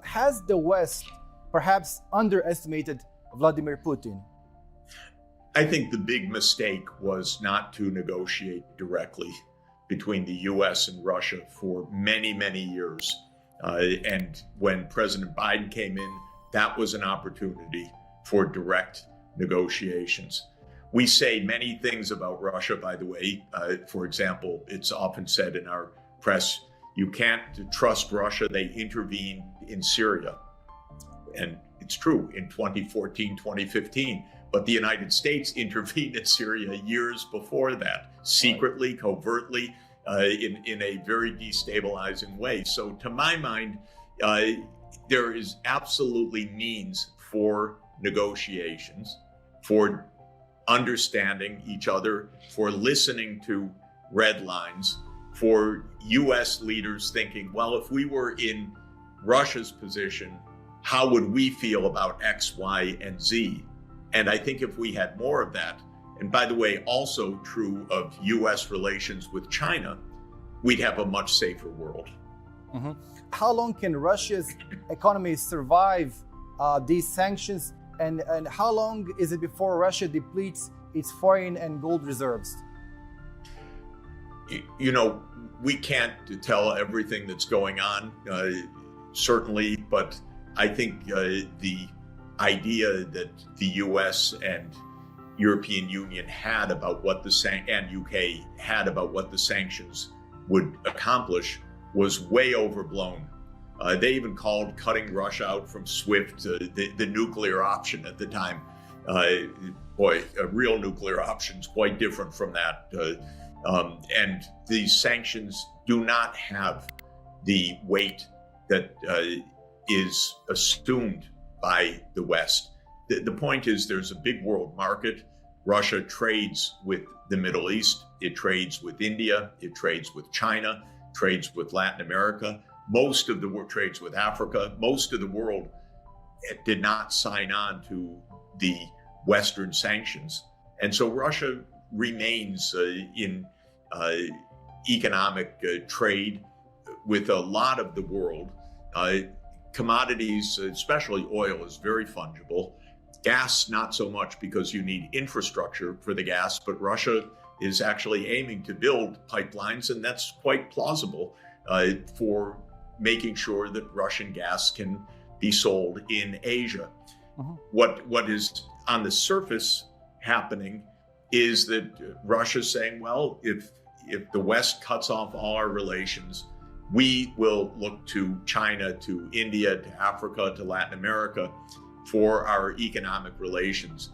Has the West perhaps underestimated Vladimir Putin? I think the big mistake was not to negotiate directly between the US and Russia for many, many years. And when President Biden came in, that was an opportunity for direct negotiations. We say many things about Russia, by the way. For example, it's often said in our press, you can't trust Russia. They intervened in Syria. And it's true in 2014, 2015. But the United States intervened in Syria years before that, secretly, covertly, in a very destabilizing way. So to my mind, there is absolutely means for negotiations, for understanding each other, for listening to red lines, for US leaders thinking, well, if we were in Russia's position, how would we feel about X, Y, and Z? And I think if we had more of that, and by the way, also true of US relations with China, we'd have a much safer world. Mm-hmm. How long can Russia's economy survive these sanctions? And how long is it before Russia depletes its foreign and gold reserves? You know, we can't tell everything that's going on, certainly, but I think the idea that the US and European Union had about what and UK had about what the sanctions would accomplish was way overblown. They even called cutting Russia out from SWIFT the nuclear option at the time. Boy, a real nuclear option is quite different from that. And these sanctions do not have the weight that is assumed by the West. The point is there's a big world market. Russia trades with the Middle East. It trades with India. It trades with China, trades with Latin America. Most of the world trades with Africa. Most of the world did not sign on to the Western sanctions. And so Russia remains in economic trade with a lot of the world. Commodities, especially oil, is very fungible. Gas, not so much because you need infrastructure for the gas, but Russia is actually aiming to build pipelines, and that's quite plausible for making sure that Russian gas can be sold in Asia. Uh-huh. What is on the surface happening is that Russia's saying, well, if the West cuts off all our relations, we will look to China, to India, to Africa, to Latin America for our economic relations.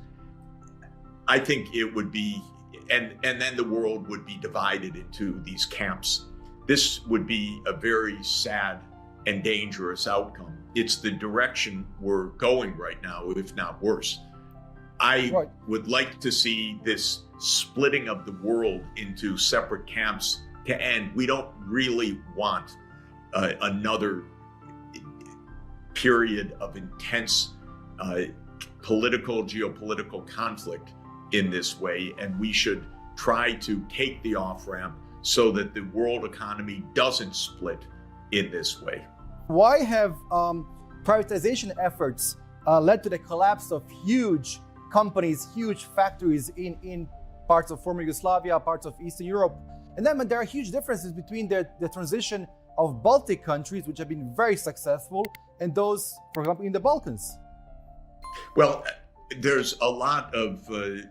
I think it would be, and then the world would be divided into these camps. This would be a very sad and dangerous outcome. It's the direction we're going right now, if not worse. I would like to see this splitting of the world into separate camps to end. We don't really want another period of intense geopolitical conflict in this way, and we should try to take the off-ramp so that the world economy doesn't split in this way. Why have privatization efforts led to the collapse of huge companies, huge factories in parts of former Yugoslavia, parts of Eastern Europe? And then there are huge differences between the transition of Baltic countries, which have been very successful, and those, for example, in the Balkans. Well, there's a lot of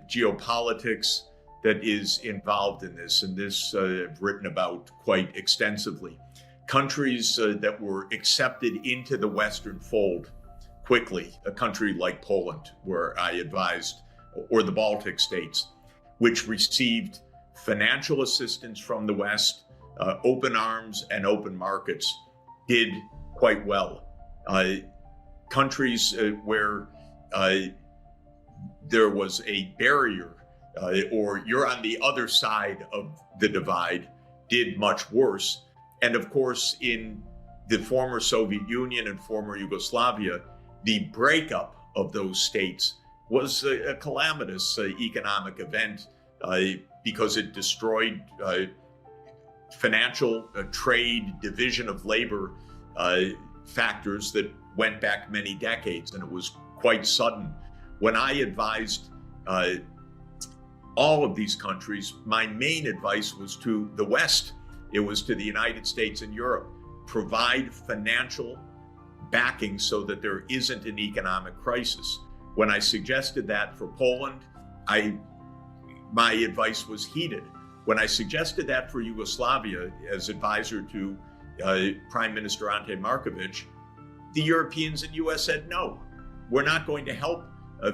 geopolitics that is involved in this, and this I've written about quite extensively. Countries that were accepted into the Western fold quickly, a country like Poland, where I advised, or the Baltic states, which received financial assistance from the West, open arms and open markets, did quite well. Countries where there was a barrier or you're on the other side of the divide did much worse. And of course, in the former Soviet Union and former Yugoslavia, the breakup of those states was a calamitous economic event because it destroyed financial trade, division of labor, factors that went back many decades, and it was quite sudden. When I advised all of these countries, my main advice was to the West. It was to the United States and Europe. Provide financial backing so that there isn't an economic crisis. When I suggested that for Poland, my advice was heeded. When I suggested that for Yugoslavia as advisor to Prime Minister Ante Markovic, the Europeans and US said, no, we're not going to help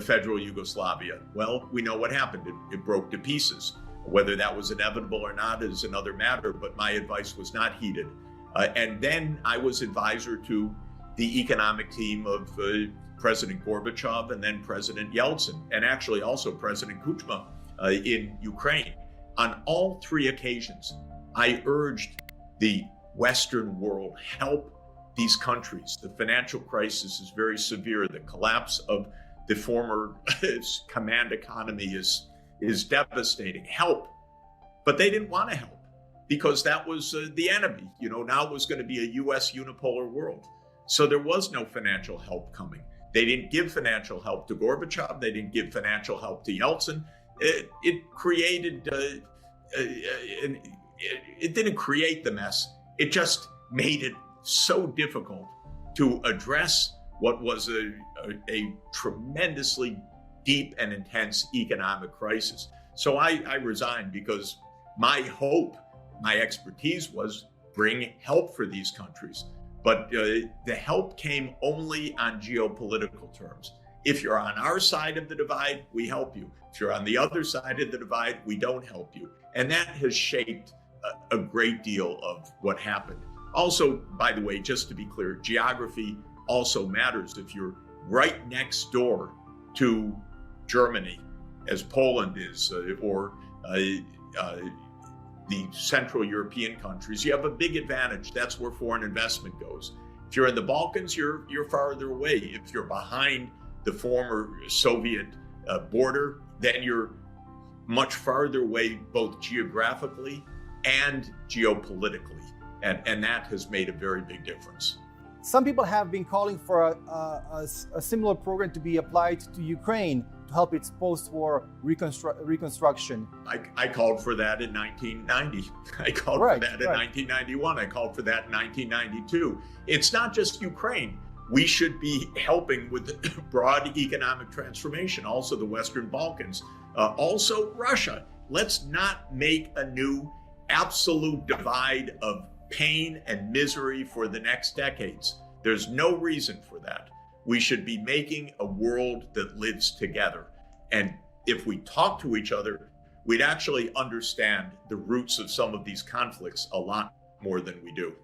federal Yugoslavia. Well, we know what happened. It broke to pieces. Whether that was inevitable or not is another matter, but my advice was not heeded. And then I was advisor to the economic team of President Gorbachev and then President Yeltsin, and actually also President Kuchma in Ukraine. On all three occasions, I urged the Western world, help these countries. The financial crisis is very severe. The collapse of the former command economy is devastating. Help. But they didn't want to help because that was the enemy. Now it was going to be a US unipolar world. So there was no financial help coming. They didn't give financial help to Gorbachev. They didn't give financial help to Yeltsin. It created, it didn't create the mess. It just made it so difficult to address what was a tremendously deep and intense economic crisis. So I resigned because my hope, my expertise was bring help for these countries. But the help came only on geopolitical terms. If you're on our side of the divide, we help you. If you're on the other side of the divide, we don't help you. And that has shaped a great deal of what happened. Also, by the way, just to be clear, geography also matters. If you're right next door to Germany, as Poland is, or the Central European countries, you have a big advantage. That's where foreign investment goes. If you're in the Balkans, you're farther away. If you're behind the former Soviet border, then you're much farther away, both geographically and geopolitically. And that has made a very big difference. Some people have been calling for a similar program to be applied to Ukraine to help its post-war reconstruction. I called for that in 1990. I called for that in 1991. I called for that in 1992. It's not just Ukraine. We should be helping with broad economic transformation, also the Western Balkans, also Russia. Let's not make a new absolute divide of pain and misery for the next decades. There's no reason for that. We should be making a world that lives together. And if we talk to each other, we'd actually understand the roots of some of these conflicts a lot more than we do.